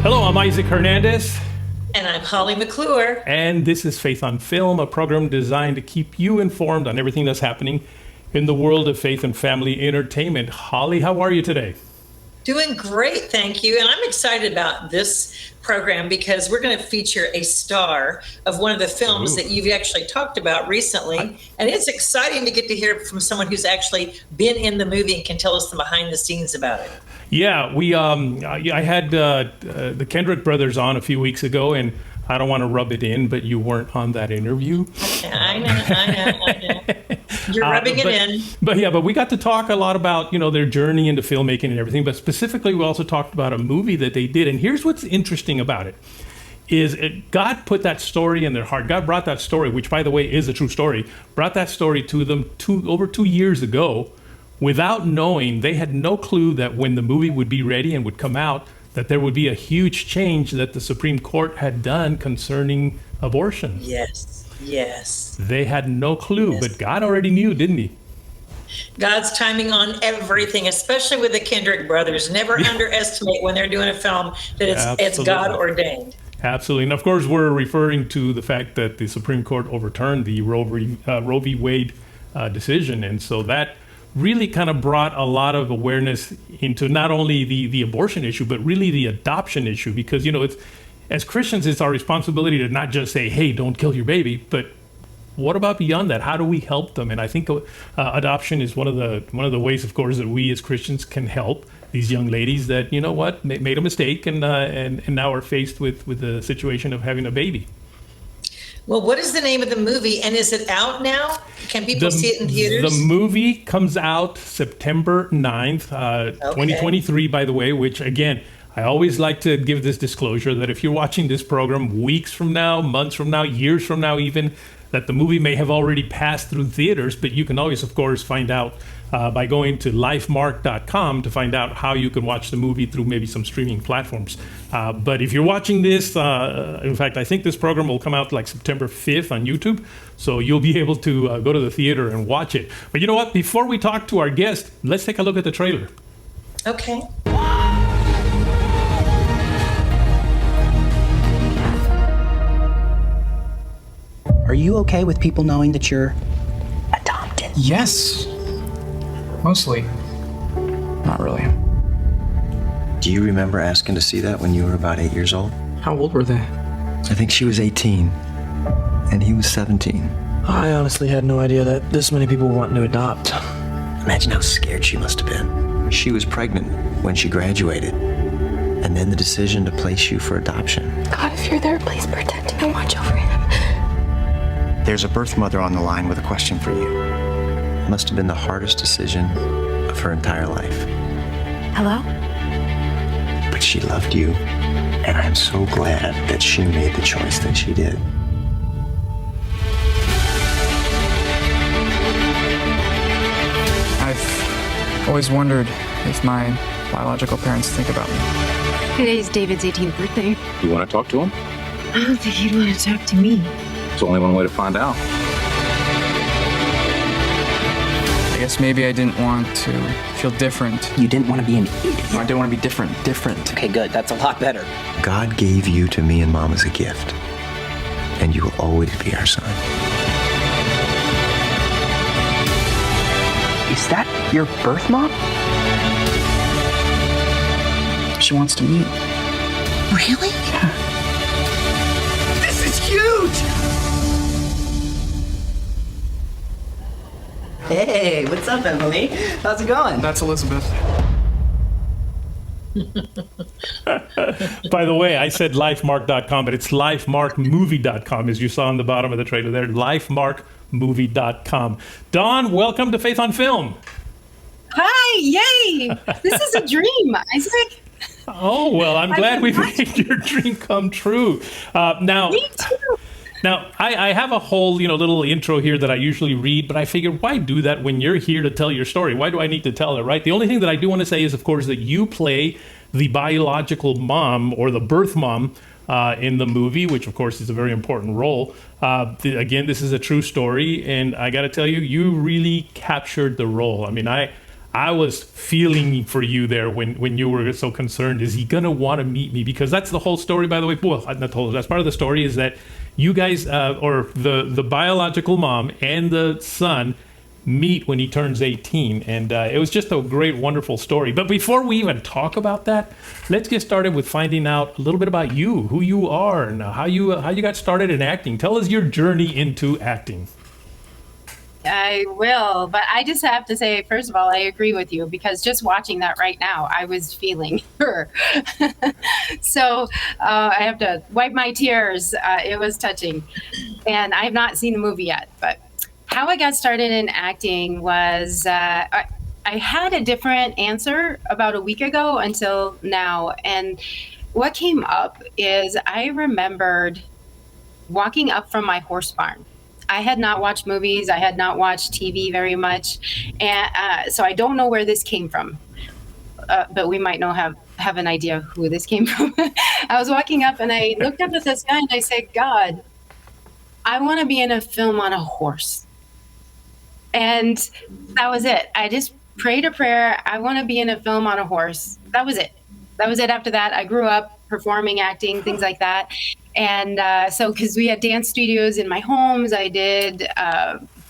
Hello, I'm Isaac Hernandez. And I'm Holly McClure. And this is Faith on Film, a program designed to keep you informed on everything that's happening in the world of faith and family entertainment. Holly, how are you today? Doing great, thank you. And I'm excited about this program because we're going to feature a star of one of the films that you've actually talked about recently. And it's exciting to get to hear from someone who's actually been in the movie and can tell us the behind the scenes about it. Yeah, I had the Kendrick brothers on a few weeks ago, and I don't want to rub it in, but you weren't on that interview. I know. You're rubbing it in. But we got to talk a lot about, their journey into filmmaking and everything. But specifically, we also talked about a movie that they did. And here's what's interesting about it, is God put that story in their heart. God brought that story, which, by the way, is a true story, brought that story to them over 2 years ago. Without knowing, they had no clue that when the movie would be ready and would come out, that there would be a huge change that the Supreme Court had done concerning abortion. Yes. They had no clue, but God already knew, didn't he? God's timing on everything, especially with the Kendrick brothers. Never underestimate when they're doing a film that it's God ordained. Absolutely. And of course, we're referring to the fact that the Supreme Court overturned the Roe v. Wade decision. And so that really kind of brought a lot of awareness into not only the abortion issue, but really the adoption issue. Because, it's, as Christians, it's our responsibility to not just say, hey, don't kill your baby, but what about beyond that? How do we help them? And I think adoption is one of the ways, of course, that we as Christians can help these young ladies that, made a mistake and now are faced with the situation of having a baby. Well, what is the name of the movie, and is it out now? Can people see it in theaters? The movie comes out September 9th, 2023, by the way, which, again, I always like to give this disclosure that if you're watching this program weeks from now, months from now, years from now even, that the movie may have already passed through theaters, but you can always, of course, find out by going to LIFEMARK.com to find out how you can watch the movie through maybe some streaming platforms. But if you're watching this, in fact, I think this program will come out like September 5th on YouTube, so you'll be able to go to the theater and watch it. But you know what? Before we talk to our guest, let's take a look at the trailer. Okay. Are you okay with people knowing that you're adopted? Yes. Mostly. Not really. Do you remember asking to see that when you were about 8 years old? How old were they? I think she was 18, and he was 17. I honestly had no idea that this many people were wanting to adopt. Imagine how scared she must have been. She was pregnant when she graduated, and then the decision to place you for adoption. God, if you're there, please protect him and watch over him. There's a birth mother on the line with a question for you. It must have been the hardest decision of her entire life. Hello? But she loved you, and I'm so glad that she made the choice that she did. I've always wondered if my biological parents think about me. Today's David's 18th birthday. You want to talk to him? I don't think he'd want to talk to me. There's only one way to find out. I guess maybe I didn't want to feel different. You didn't want to be an idiot. No, I didn't want to be different. Okay, good. That's a lot better. God gave you to me and Mom as a gift, and you will always be our son. Is that your birth mom? She wants to meet. Really? Yeah. This is huge! Hey, what's up, Emily? How's it going? That's Elizabeth. By the way, I said lifemark.com, but it's lifemarkmovie.com, as you saw on the bottom of the trailer there, lifemarkmovie.com. Dawn, welcome to Faith on Film. Hi, yay! This is a dream, Isaac. Oh, well, I'm glad we made your dream come true. Me too. Now, I have a whole, little intro here that I usually read, but I figured, why do that when you're here to tell your story? Why do I need to tell it, right? The only thing that I do want to say is, of course, that you play the biological mom or the birth mom in the movie, which, of course, is a very important role. Again, this is a true story, and I got to tell you, you really captured the role. I mean, I was feeling for you there when you were so concerned. Is he going to want to meet me? Because that's the whole story, by the way. Well, not the whole, that's part of the story, is that you guys, or the biological mom and the son, meet when he turns 18. And it was just a great, wonderful story. But before we even talk about that, let's get started with finding out a little bit about you, who you are, and how you got started in acting. Tell us your journey into acting. I will, but I just have to say, first of all, I agree with you, because just watching that right now, I was feeling her. So I have to wipe my tears. It was touching. And I have not seen the movie yet, but how I got started in acting was I had a different answer about a week ago until now. And what came up is I remembered walking up from my horse barn. I had not watched movies. I had not watched TV very much. And so I don't know where this came from. But we might have an idea who this came from. I was walking up and I looked up at the sky and I said, God, I want to be in a film on a horse. And that was it. I just prayed a prayer. I want to be in a film on a horse. That was it. That was it. After that, I grew up performing, acting, things like that. And so, because we had dance studios in my homes, I did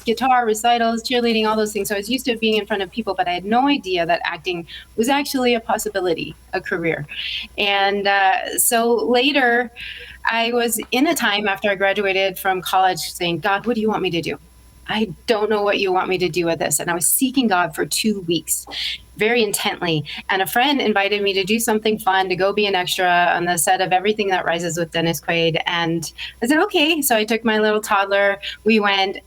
guitar recitals, cheerleading, all those things. So I was used to being in front of people, but I had no idea that acting was actually a possibility, a career. And so later, I was in a time after I graduated from college saying, God, what do you want me to do? I don't know what you want me to do with this. And I was seeking God for 2 weeks, very intently. And a friend invited me to do something fun, to go be an extra on the set of Everything That Rises with Dennis Quaid. And I said, okay. So I took my little toddler. We went.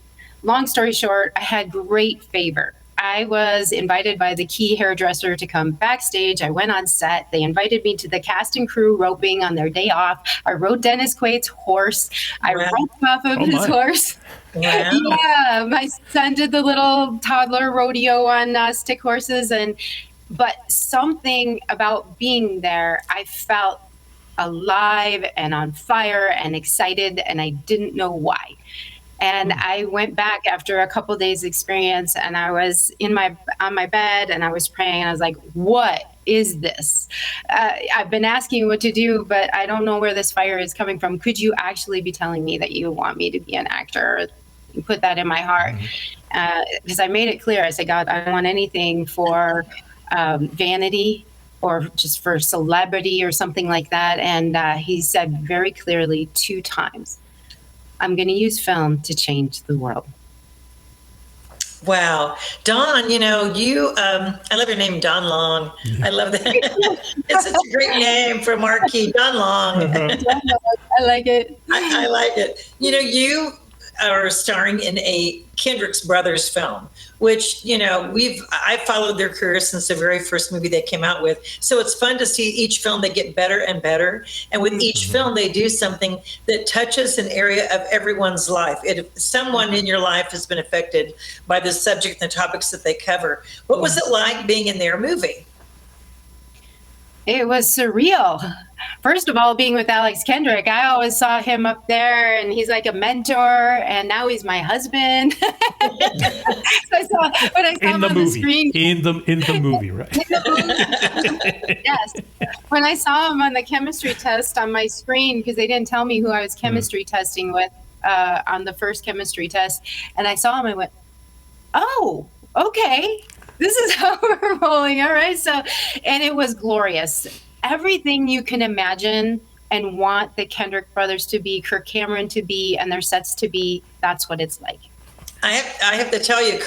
Long story short, I had great favor. I was invited by the key hairdresser to come backstage. I went on set. They invited me to the cast and crew roping on their day off. I rode Dennis Quaid's horse. I roped off of his horse. Wow. Yeah, my son did the little toddler rodeo on stick horses. But something about being there, I felt alive and on fire and excited, and I didn't know why. And I went back after a couple days experience, and I was on my bed and I was praying, and I was like, what is this? I've been asking what to do, but I don't know where this fire is coming from. Could you actually be telling me that you want me to be an actor? You put that in my heart. Because I made it clear. I said, God, I don't want anything for vanity or just for celebrity or something like that. And he said very clearly 2 times, I'm going to use film to change the world. Wow. Dawn, you I love your name, Don Long. I love that. It's such a great name for Marquis, Don Long. I like it. I like it. You are starring in a Kendrick's Brothers film, which, I've followed their career since the very first movie they came out with. So it's fun to see each film they get better and better. And with each film, they do something that touches an area of everyone's life. If someone in your life has been affected by the subject and the topics that they cover, what was it like being in their movie? It was surreal. First of all, being with Alex Kendrick, I always saw him up there and he's like a mentor, and now he's my husband. So when I saw him on the screen. In the movie, right? Yes. When I saw him on the chemistry test on my screen, because they didn't tell me who I was chemistry testing with on the first chemistry test, and I saw him, I went, oh, okay. This is how we're rolling. All right. So, and it was glorious. Everything you can imagine and want the Kendrick brothers to be, Kirk Cameron to be, and their sets to be, that's what it's like. I have to tell you,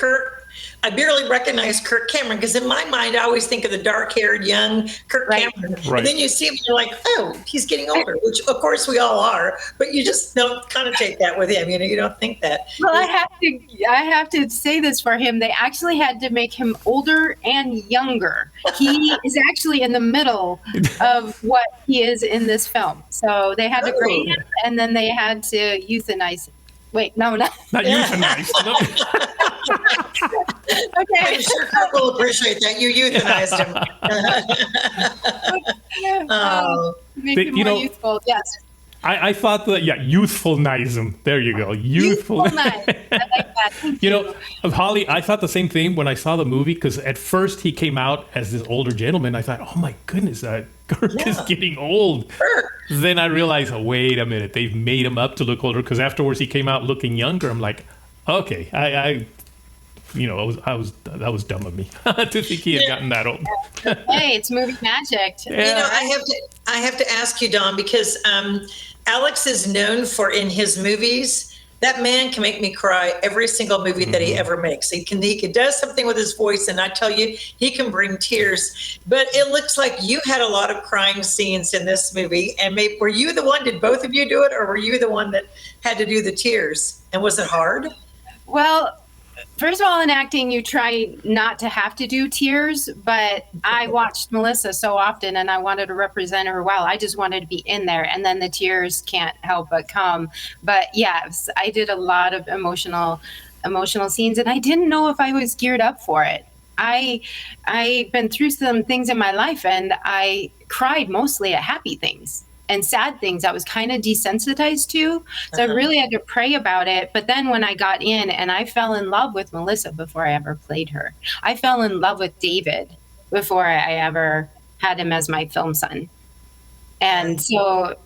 I barely recognize Kirk Cameron, because in my mind, I always think of the dark-haired young Kirk Cameron. Right. And then you see him, you're like, oh, he's getting older, which of course we all are, but you just don't connotate that with him. You don't think that. Well, I have to say this for him. They actually had to make him older and younger. He is actually in the middle of what he is in this film. So they had to grade him, and then they had to euthanize him. Wait, no, not euthanize. Okay. I'm sure Kirk will appreciate that. You euthanized him. Make him more youthful, yes. I thought that, youthfulnism. There you go. Youthful. I like that. Thank You know, Holly, I thought the same thing when I saw the movie, because at first he came out as this older gentleman. I thought, oh my goodness, Kirk is getting old. Then I realized, oh, wait a minute, they've made him up to look older, because afterwards he came out looking younger. I'm like, okay, that was dumb of me to think he had gotten that old. Hey, it's movie magic. You know, I have to ask you, Don, because Alex is known for, in his movies, that man can make me cry every single movie that he ever makes. He does something with his voice, and I tell you, he can bring tears. But it looks like you had a lot of crying scenes in this movie. And were you the one? Did both of you do it, or were you the one that had to do the tears? And was it hard? Well, first of all, in acting, you try not to have to do tears, but I watched Melissa so often and I wanted to represent her well. I just wanted to be in there, and then the tears can't help but come. But yes, I did a lot of emotional scenes, and I didn't know if I was geared up for it. I've been through some things in my life, and I cried mostly at happy things. And sad things I was kind of desensitized to. So I really had to pray about it. But then when I got in, and I fell in love with Melissa before I ever played her. I fell in love with David before I ever had him as my film son. And so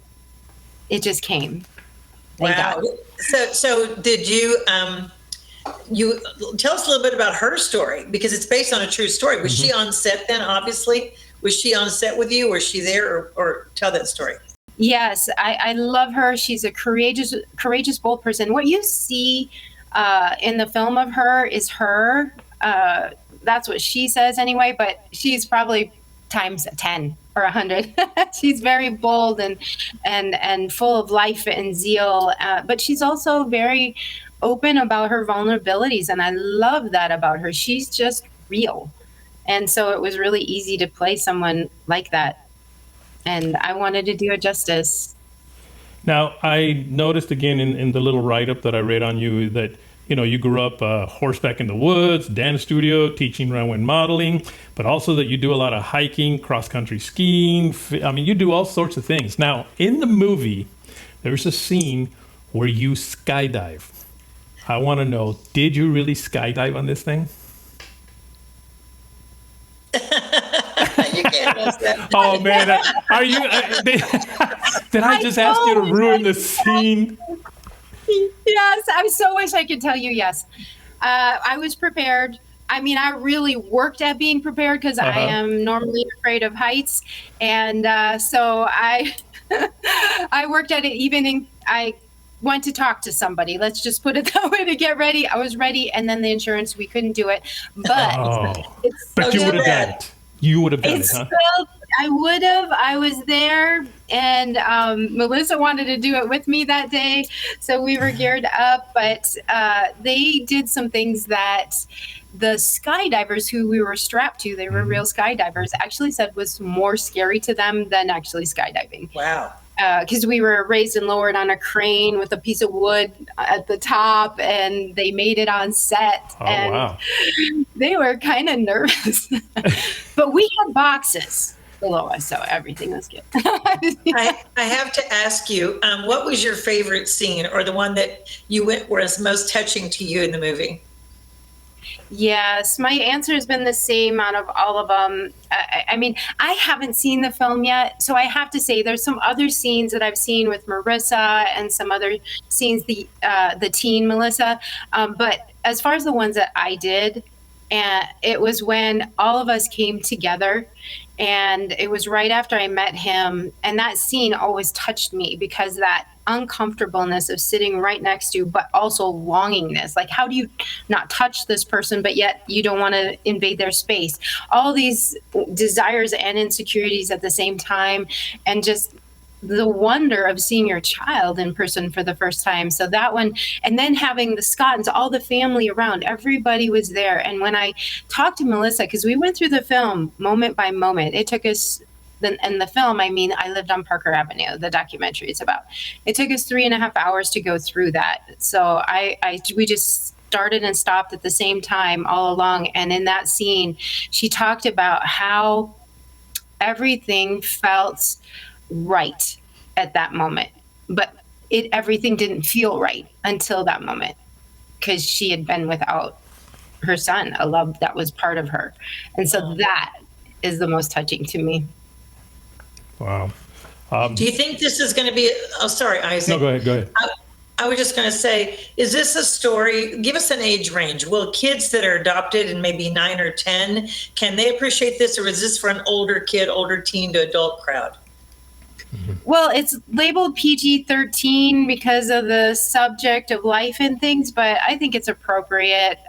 it just came. Thank Wow. God. So did you tell us a little bit about her story, because it's based on a true story. Was she on set then, obviously? Was she on set with you? Was she there, or tell that story? Yes, I love her. She's a courageous, bold person. What you see in the film of her is her. That's what she says anyway, but she's probably times 10 or 100. She's very bold and full of life and zeal, but she's also very open about her vulnerabilities, and I love that about her. She's just real. And so it was really easy to play someone like that. And I wanted to do it justice. Now, I noticed again in the little write-up that I read on you that, you grew up horseback in the woods, dance studio, teaching runway modeling, but also that you do a lot of hiking, cross-country skiing. I mean, you do all sorts of things. Now, in the movie, there's a scene where you skydive. I want to know, did you really skydive on this thing? You can't miss that. Oh man, are you? Did I just ask you to ruin the scene? Yes, I so wish I could tell you yes. I was prepared. I mean, I really worked at being prepared, because I am normally afraid of heights, and so I I worked at it. I went to talk to somebody. Let's just put it that way, to get ready. I was ready, and then the insurance, we couldn't do it. But but you would have done it. You would have done it, huh? I would have. I was there, and Melissa wanted to do it with me that day, so we were geared up. But they did some things that the skydivers who we were strapped to, they were real skydivers, actually said was more scary to them than actually skydiving. Wow. Because we were raised and lowered on a crane with a piece of wood at the top, and they made it on set. Oh, and wow. They were kind of nervous. But we had boxes below us, so everything was good. I have to ask you, what was your favorite scene, or the one that you went was most touching to you in the movie? Yes, my answer has been the same out of all of them. I mean, I haven't seen the film yet, so I have to say there's some other scenes that I've seen with Marissa and some other scenes, the teen Melissa. But as far as the ones that I did, it was when all of us came together, and it was right after I met him. And that scene always touched me, because that uncomfortableness of sitting right next to, but also longingness. Like, how do you not touch this person, but yet you don't want to invade their space? All these desires and insecurities at the same time, and just the wonder of seeing your child in person for the first time. So that one, and then having the Scottons, all the family around, everybody was there. And when I talked to Melissa, because we went through the film moment by moment, it took us, in the film, I mean, I lived on Parker Avenue, the documentary is about. It took us 3.5 hours to go through that. So we just started and stopped at the same time all along. And in that scene, she talked about how everything felt right at that moment. but everything didn't feel right until that moment, because she had been without her son, a love that was part of her. And so that is the most touching to me. Wow. Do you think this is going to be, oh, sorry, Isaac. No, go ahead. I was just going to say, is this a story? Give us an age range. Will kids that are adopted and maybe 9 or 10, can they appreciate this, or is this for an older kid, older teen to adult crowd? Well, it's labeled PG-13 because of the subject of life and things, but I think it's appropriate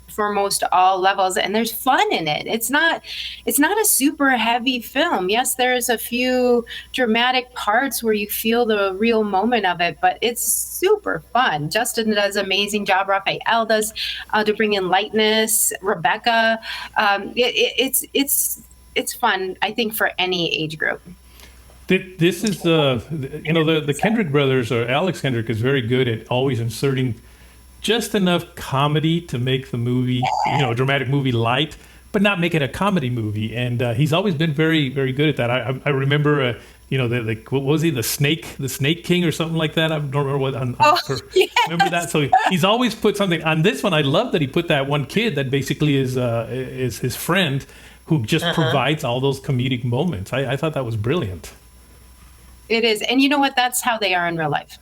for most all levels, and there's fun in it. It's not a super heavy film. Yes, there's a few dramatic parts where you feel the real moment of it, but it's super fun. Justin does an amazing job. Raphael does to bring in lightness. Rebecca, it's fun, I think, for any age group. This is the Kendrick brothers, or Alex Kendrick, is very good at always inserting just enough comedy to make the movie, a dramatic movie light, but not make it a comedy movie. And he's always been very, very good at that. I remember, what was he, the Snake King or something like that? I don't remember what. Yes. Remember that? So he's always put something on this one. I love that he put that one kid that basically is his friend, who just provides all those comedic moments. I thought that was brilliant. It is. And you know what? That's how they are in real life.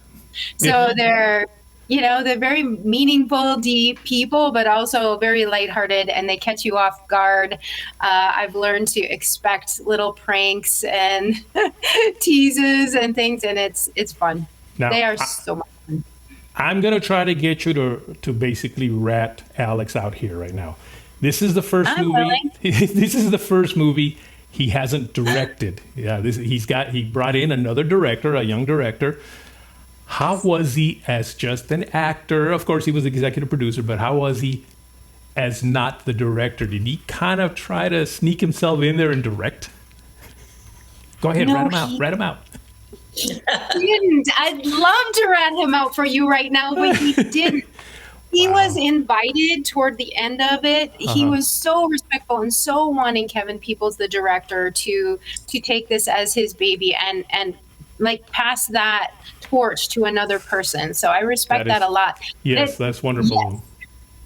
So they're very meaningful, deep people, but also very lighthearted, and they catch you off guard. I've learned to expect little pranks and teases and things, and it's fun. Now, they are so much fun. I'm going to try to get you to basically rat Alex out here right now. This is the first I'm movie. willing. This is the first movie he hasn't directed. Yeah, he brought in another director, a young director. How was he as just an actor? Of course, he was the executive producer, but how was he as not the director? Did he kind of try to sneak himself in there and direct? Go ahead, rat him out. He didn't. I'd love to rat him out for you right now, but he didn't. He was invited toward the end of it. He was so respectful and so wanting Kevin Peoples, the director, to take this as his baby and like pass that torch to another person. So I respect that a lot. Yes, that's wonderful. Yes.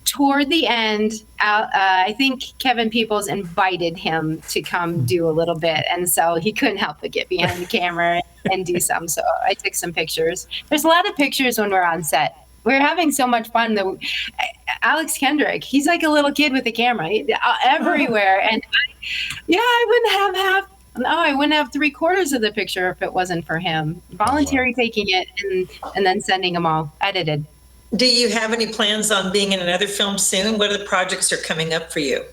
Toward the end, I think Kevin Peoples invited him to come do a little bit. And so he couldn't help but get behind the camera and do some. So I took some pictures. There's a lot of pictures when we're on set. We're having so much fun. Alex Kendrick, he's like a little kid with a camera everywhere. And I wouldn't have 3/4 of the picture if it wasn't for him. Voluntary taking it and then sending them all edited. Do you have any plans on being in another film soon? What other projects are coming up for you?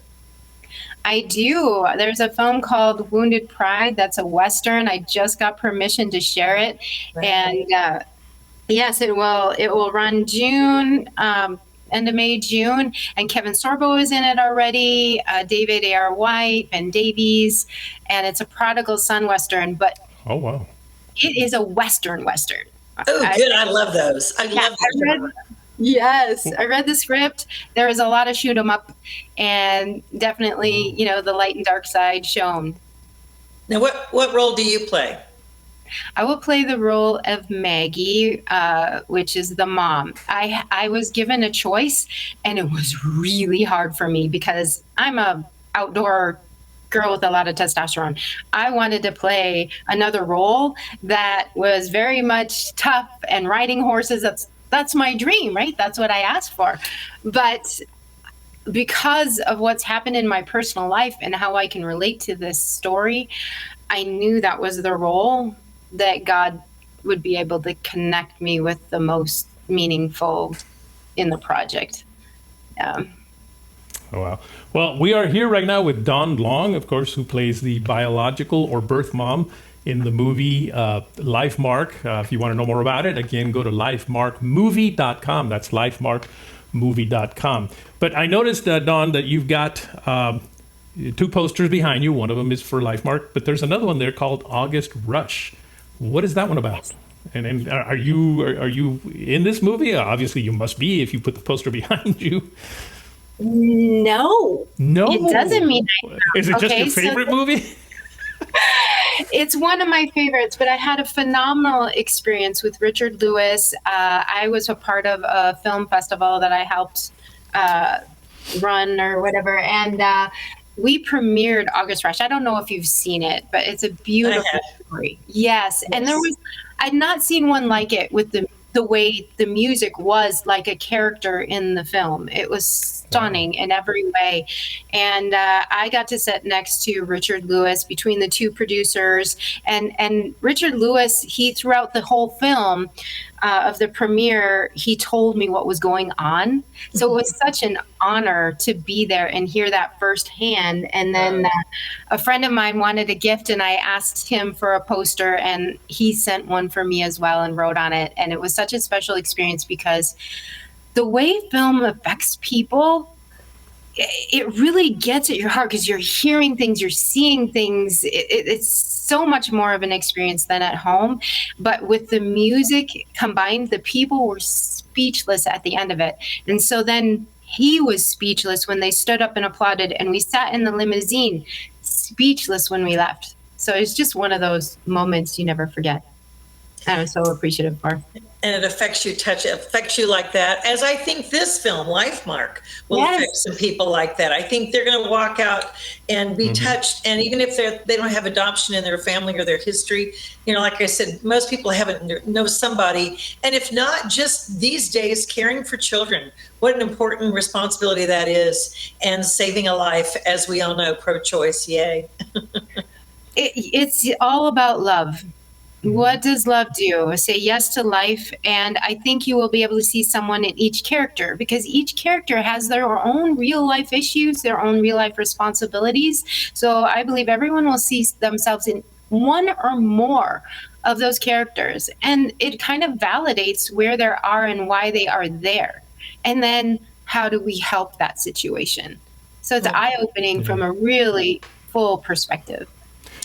I do. There's a film called Wounded Pride. That's a Western. I just got permission to share it. Right. And yes, it will run June, end of May, June. And Kevin Sorbo is in it already. David A.R. White, Ben Davies. And it's a prodigal son Western. But oh, wow. It is a Western. Oh, good. I love those. I love those. Yes, I read the script. There is a lot of shoot 'em up, and definitely, the light and dark side shown. Now, what role do you play? I will play the role of Maggie, which is the mom. I was given a choice, and it was really hard for me because I'm a outdoor girl with a lot of testosterone. I wanted to play another role that was very much tough and riding horses. That's my dream, right? That's what I asked for. But because of what's happened in my personal life and how I can relate to this story, I knew that was the role that God would be able to connect me with the most meaningful in the project. Oh, wow. Well, we are here right now with Dawn Long, of course, who plays the biological or birth mom in the movie LifeMark. If you want to know more about it, again, go to lifemarkmovie.com. That's lifemarkmovie.com. But I noticed, Dawn, that you've got 2 posters behind you. One of them is for LifeMark, but there's another one there called August Rush. What is that one about? And are you in this movie? Obviously, you must be if you put the poster behind you. No. It doesn't mean I am. Is it just your favorite movie? It's one of my favorites, but I had a phenomenal experience with Richard Lewis. I was a part of a film festival that I helped run or whatever, and we premiered August Rush. I don't know if you've seen it, but it's a beautiful story. Yes, and I'd not seen one like it with the way the music was like a character in the film. It was stunning in every way. And I got to sit next to Richard Lewis between the two producers. And Richard Lewis, he throughout the whole film of the premiere, he told me what was going on. So it was such an honor to be there and hear that firsthand. And then a friend of mine wanted a gift, and I asked him for a poster, and he sent one for me as well and wrote on it. And it was such a special experience because the way film affects people, it really gets at your heart because you're hearing things, you're seeing things. It's so much more of an experience than at home. But with the music combined, the people were speechless at the end of it. And so then he was speechless when they stood up and applauded, and we sat in the limousine speechless when we left. So it's just one of those moments you never forget. I was so appreciative for. And it affects you like that, as I think this film, LifeMark, will affect some people like that. I think they're going to walk out and be touched. And even if they don't have adoption in their family or their history, like I said, most people know somebody. And if not, just these days, caring for children, what an important responsibility that is. And saving a life, as we all know, pro-choice, yay. It's all about love. What does love do? Say yes to life. And I think you will be able to see someone in each character, because each character has their own real life issues, their own real life responsibilities. So I believe everyone will see themselves in one or more of those characters. And it kind of validates where they are and why they are there. And then how do we help that situation? So it's eye-opening from a really full perspective.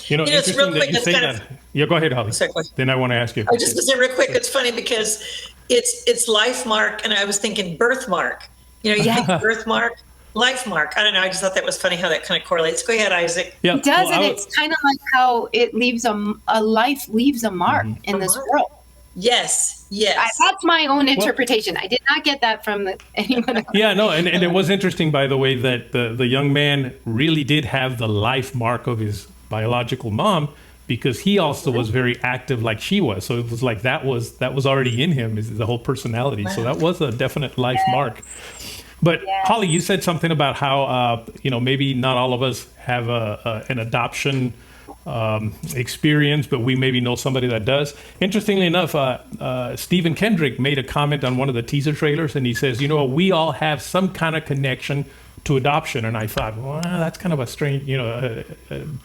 It's real quick. You say that. Yeah, go ahead, Holly. Sorry, then I want to ask you. I just to say real quick. It's funny because it's LifeMark, and I was thinking birthmark. You think birthmark, LifeMark. I don't know. I just thought that was funny how that kind of correlates. Go ahead, Isaac. Yeah, it does, and it's kind of like how it leaves a life leaves a mark in this world. Yes. That's my own interpretation. I did not get that from anyone else. Yeah, no, and it was interesting, by the way, that the young man really did have the life mark of his biological mom, because he also was very active like she was. So it was like that was already in him, is the whole personality. So that was a definite life mark. But Holly, you said something about how maybe not all of us have an adoption experience, but we maybe know somebody that does. Interestingly enough, Stephen Kendrick made a comment on one of the teaser trailers, and he says, we all have some kind of connection to adoption. And I thought, well, that's kind of a strange,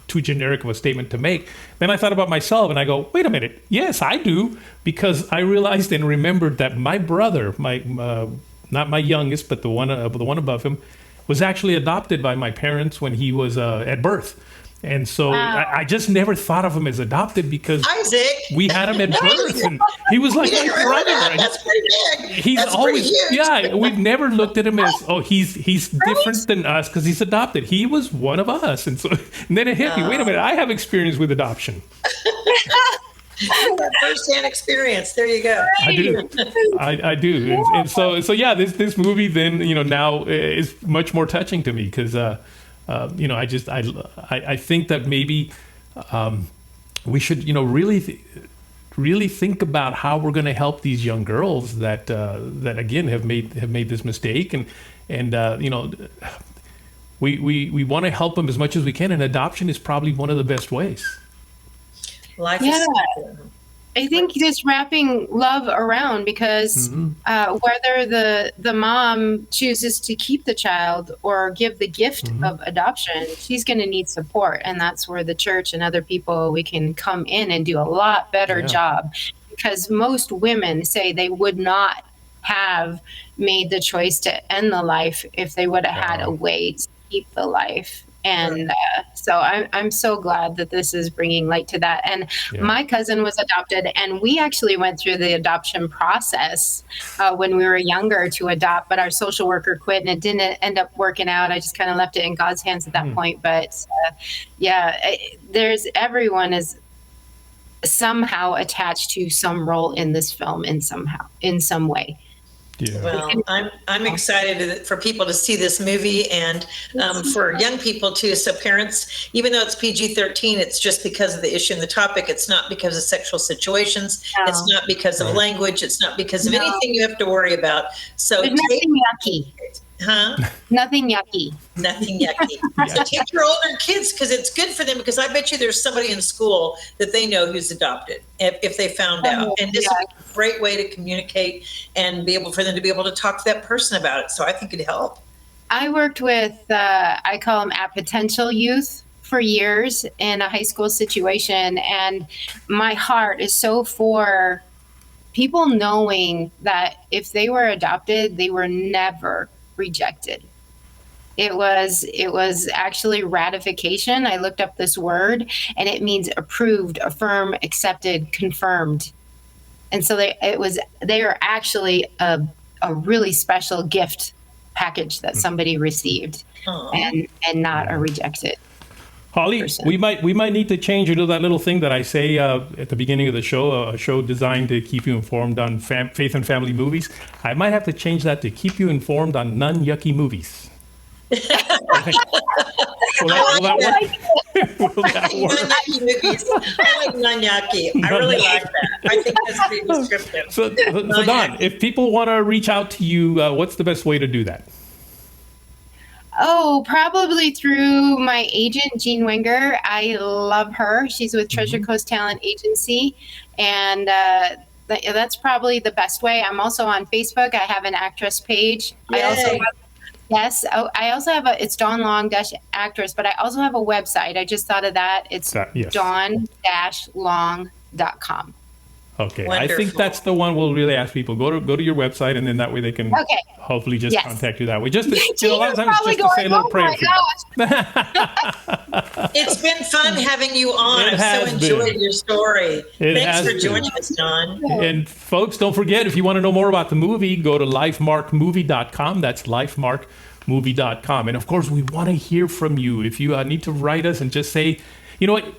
too generic of a statement to make. Then I thought about myself, and I go, wait a minute, yes, I do, because I realized and remembered that my brother, not my youngest, but the one above him, was actually adopted by my parents when he was at birth. And so I just never thought of him as adopted, because Isaac, we had him at birth, and he was like my brother. That's pretty big. He's That's always pretty huge. We've never looked at him as he's different than us because he's adopted. He was one of us, and then it hit me. Wait a minute, I have experience with adoption. First-hand experience. There you go. I do. I do. And so yeah, this movie then now is much more touching to me, because I think that maybe we should really think about how we're going to help these young girls that again have made this mistake, and we want to help them as much as we can, and adoption is probably one of the best ways. Life is I think just wrapping love around, because whether the mom chooses to keep the child or give the gift of adoption, she's going to need support. And that's where the church and other people, we can come in and do a lot better job, because most women say they would not have made the choice to end the life if they would have had a way to keep the life. And so I'm so glad that this is bringing light to that. And my cousin was adopted, and we actually went through the adoption process when we were younger to adopt, but our social worker quit, and it didn't end up working out. I just kind of left it in God's hands at that point. But everyone is somehow attached to some role in this film in some way. Yeah. Well, I'm excited for people to see this movie, and for young people too. So parents, even though it's PG-13, it's just because of the issue and the topic. It's not because of sexual situations. No. It's not because of language. It's not because of anything you have to worry about. So There's nothing yucky. Nothing yucky. Nothing yucky. So take your older kids, because it's good for them, because I bet you there's somebody in school that they know who's adopted if they found out. And this is a great way to communicate and for them to be able to talk to that person about it. So I think it'd help. I worked with, I call them at potential youth for years in a high school situation. And my heart is so for people knowing that if they were adopted, they were never rejected. It was actually ratification. I looked up this word, and it means approved, affirmed, accepted, confirmed. And so they are actually a really special gift package that somebody received, and not a rejected. Holly, person. we might need to change that little thing that I say at the beginning of the show, a show designed to keep you informed on faith and family movies. I might have to change that to keep you informed on non-yucky movies. Will that work? Non-yucky movies. I like non-yucky. I really like that. I think that's pretty descriptive. So Don, if people want to reach out to you, what's the best way to do that? Oh, probably through my agent, Jean Wenger. I love her. She's with Treasure Coast Talent Agency. And that's probably the best way. I'm also on Facebook. I have an actress page. Yay. I also have it's Dawn Long actress, but I also have a website. I just thought of that. It's dawn-long.com. Okay, Wonderful. I think that's the one we'll really ask people. Go to your website, and then that way they can hopefully just contact you that way. Just a lot of times just to say a little prayer. It's been fun having you on. I've so enjoyed your story. Thanks for joining us, Don. And folks, don't forget, if you want to know more about the movie, go to lifemarkmovie.com. That's lifemarkmovie.com. And of course, we want to hear from you. If you need to write us and just say, you know what?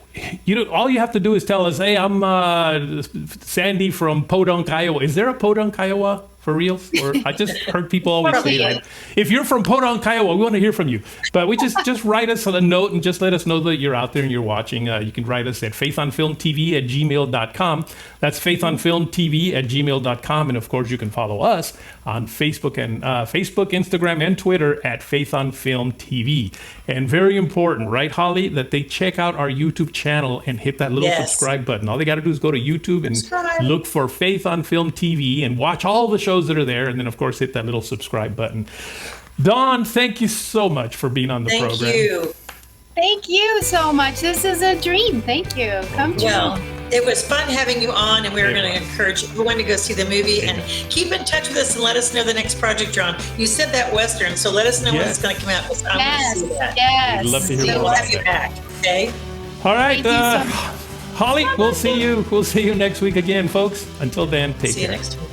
All you have to do is tell us, hey, I'm Sandy from Podunk, Iowa. Is there a Podunk, Iowa, for reals? Or I just heard people always say that. If you're from Podunk, Iowa, we want to hear from you. But we just write us a note and just let us know that you're out there and you're watching. You can write us at faithonfilmtv@gmail.com. That's faithonfilmtv@gmail.com. And of course, you can follow us on Facebook, Instagram, and Twitter at Faith on Film TV. And very important, right, Holly, that they check out our YouTube channel and hit that little subscribe button. All they got to do is go to YouTube and look for Faith on Film TV and watch all the shows that are there. And then, of course, hit that little subscribe button. Dawn, thank you so much for being on the program. Thank you. Thank you so much. This is a dream. Thank you. Come true. Well, it was fun having you on, and we're going to encourage everyone to go see the movie and keep in touch with us and let us know the next project you're on. You said that Western, so let us know when it's going to come out. I'm going to see that. Yes. We'd love to hear more We'll about have you that. back. Okay. All right, Thank you so much. Holly, we'll see you next week again, folks. Until then, take See you care. next week.